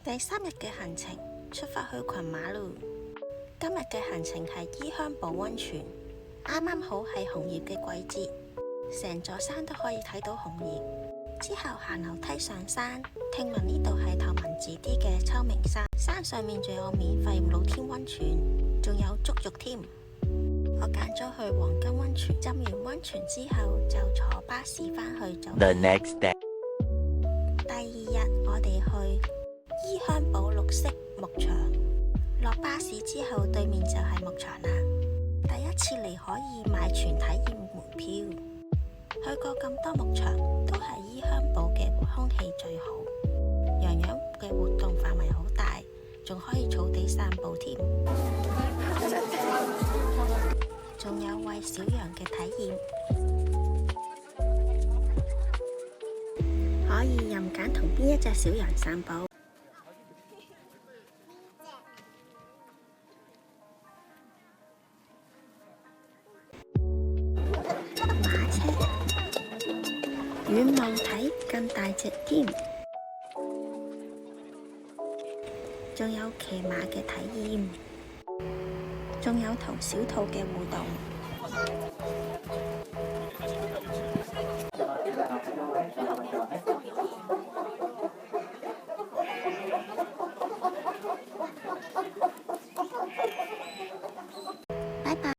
第3日嘅行程，出發去群馬路。今日嘅行程係伊香保溫泉，啱啱好係紅葉嘅季節，成座山都可以睇到紅葉。之後行樓梯上山，聽聞呢度係頭文字 D 嘅秋名山，山上面仲有免費露天溫泉，仲有足浴添。我揀咗去黃金溫泉，浸完溫泉之後就坐巴士返去就。The next day。第2日我哋去伊香保綠色牧場，落巴士之後對面就係牧場啦。第一次嚟可以買全體驗門票，去過咁多牧場都係伊香保嘅空氣最好，羊羊嘅活動範圍好大，仲可以草地散步添。仲有餵小羊嘅體驗，可以任揀同邊一隻小羊散步。馬車，遠望睇更大隻添，仲有騎馬嘅體驗。仲有同小兔嘅互動。